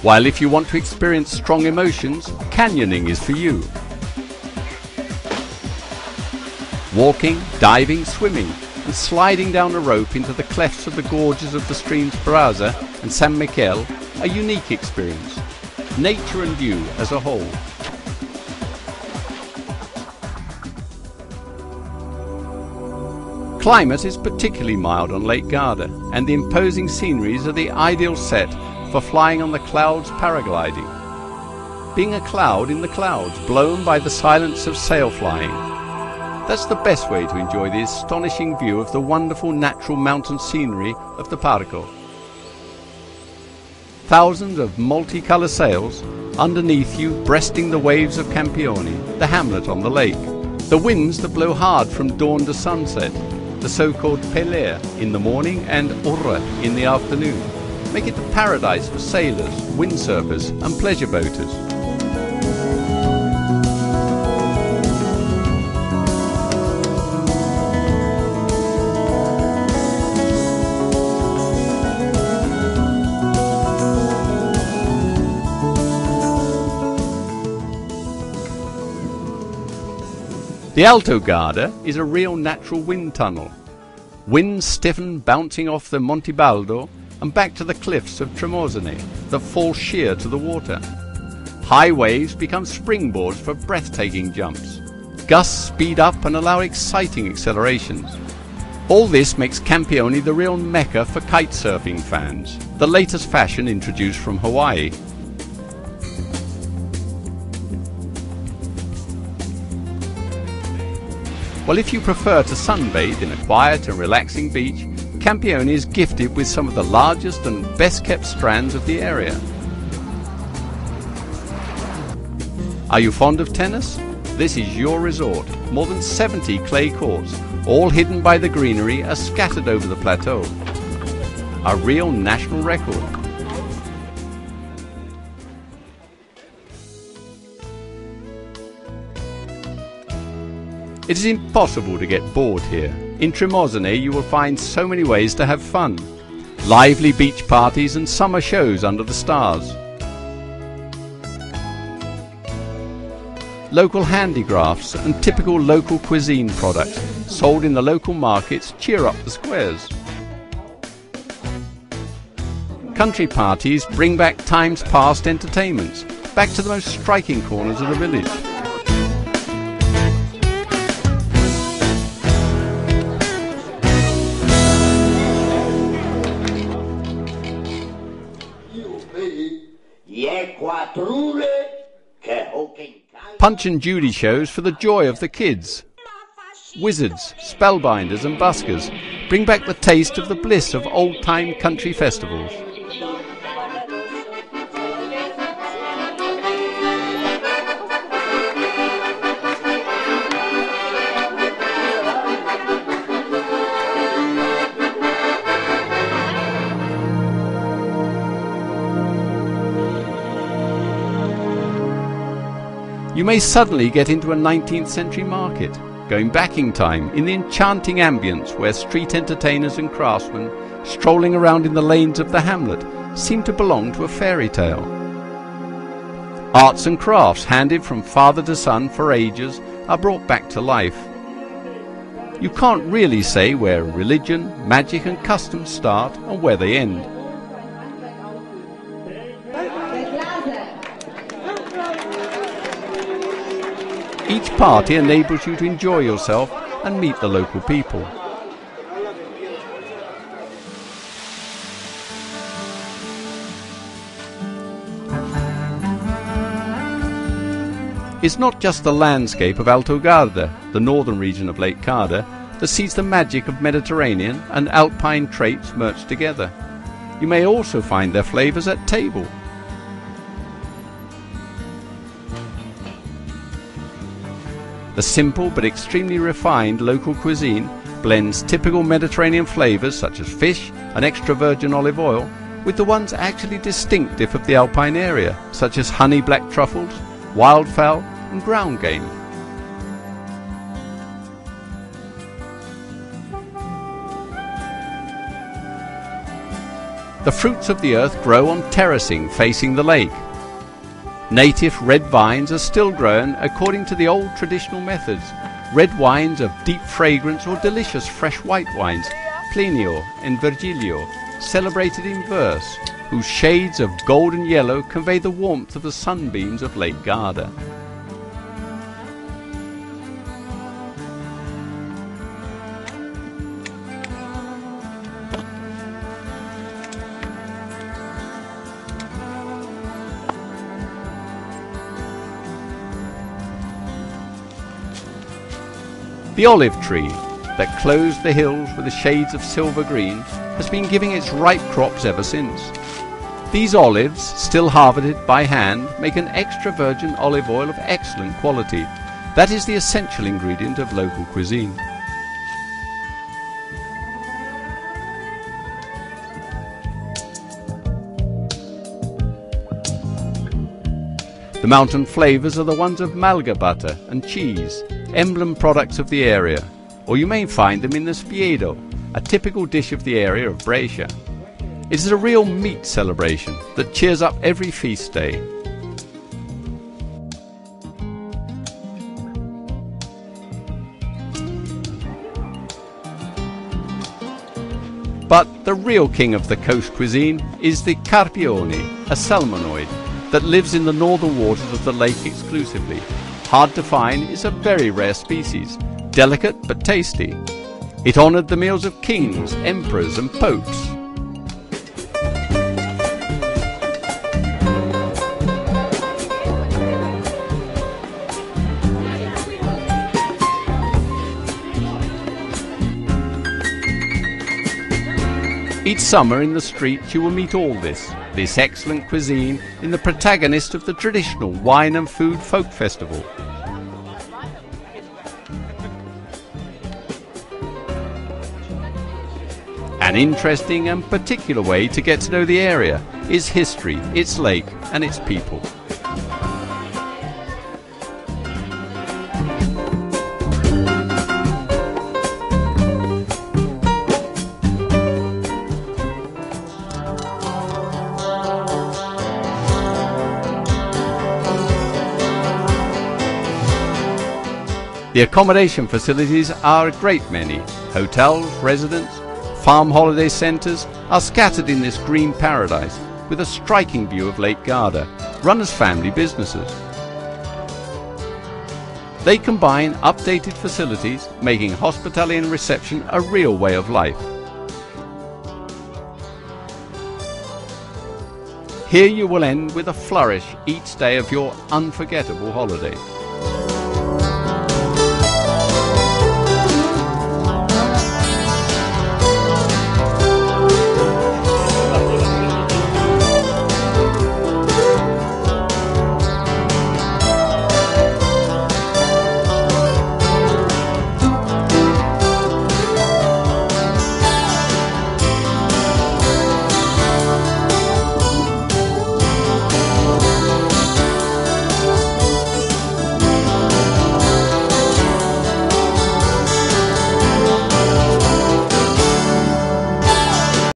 While if you want to experience strong emotions, canyoning is for you. Walking, diving, swimming and sliding down a rope into the clefts of the gorges of the streams Braza and San Michele are unique experience. Nature and you as a whole. Climate is particularly mild on Lake Garda, and the imposing sceneries are the ideal set for flying on the clouds paragliding. Being a cloud in the clouds, blown by the silence of sail flying. That's the best way to enjoy the astonishing view of the wonderful natural mountain scenery of the Parco. Thousands of multicolour sails underneath you, breasting the waves of Campione, the hamlet on the lake. The winds that blow hard from dawn to sunset, the so-called pelea in the morning and orra in the afternoon, make it the paradise for sailors, windsurfers and pleasure boaters. The Alto Garda is a real natural wind tunnel. Winds stiffen bouncing off the Monte Baldo and back to the cliffs of Tremosine that fall sheer to the water. High waves become springboards for breathtaking jumps. Gusts speed up and allow exciting accelerations. All this makes Campione the real mecca for kitesurfing fans, the latest fashion introduced from Hawaii. Well, if you prefer to sunbathe in a quiet and relaxing beach, Campione is gifted with some of the largest and best kept strands of the area. Are you fond of tennis? This is your resort. More than 70 clay courts, all hidden by the greenery, are scattered over the plateau. A real national record. It is impossible to get bored here. In Tremosine you will find so many ways to have fun. Lively beach parties and summer shows under the stars. Local handicrafts and typical local cuisine products sold in the local markets cheer up the squares. Country parties bring back times past entertainments, back to the most striking corners of the village. Punch and Judy shows for the joy of the kids. Wizards, spellbinders and buskers bring back the taste of the bliss of old-time country festivals. You may suddenly get into a 19th century market, going back in time in the enchanting ambience where street entertainers and craftsmen strolling around in the lanes of the hamlet seem to belong to a fairy tale. Arts and crafts handed from father to son for ages are brought back to life. You can't really say where religion, magic and customs start and where they end. Each party enables you to enjoy yourself and meet the local people. It's not just the landscape of Alto Garda, the northern region of Lake Garda, that sees the magic of Mediterranean and Alpine traits merged together. You may also find their flavours at table. The simple but extremely refined local cuisine blends typical Mediterranean flavours such as fish and extra virgin olive oil with the ones actually distinctive of the Alpine area, such as honey black truffles, wildfowl and ground game. The fruits of the earth grow on terracing facing the lake. Native red vines are still grown according to the old traditional methods. Red wines of deep fragrance or delicious fresh white wines, Plinio and Virgilio, celebrated in verse, whose shades of golden yellow convey the warmth of the sunbeams of Lake Garda. The olive tree, that clothes the hills with the shades of silver green, has been giving its ripe crops ever since. These olives, still harvested by hand, make an extra virgin olive oil of excellent quality. That is the essential ingredient of local cuisine. The mountain flavours are the ones of Malga butter and cheese, emblem products of the area, or you may find them in the spiedo, a typical dish of the area of Brescia. It is a real meat celebration that cheers up every feast day. But the real king of the coast cuisine is the carpione, a salmonoid that lives in the northern waters of the lake exclusively. Hard to find, is a very rare species, delicate but tasty. It honoured the meals of kings, emperors and popes. Each summer in the streets you will meet all this excellent cuisine in the protagonist of the traditional wine and food folk festival. An interesting and particular way to get to know the area is history, its lake and its people. The accommodation facilities are a great many. Hotels, residents, farm holiday centres are scattered in this green paradise with a striking view of Lake Garda, run as family businesses. They combine updated facilities, making hospitality and reception a real way of life. Here you will end with a flourish each day of your unforgettable holiday.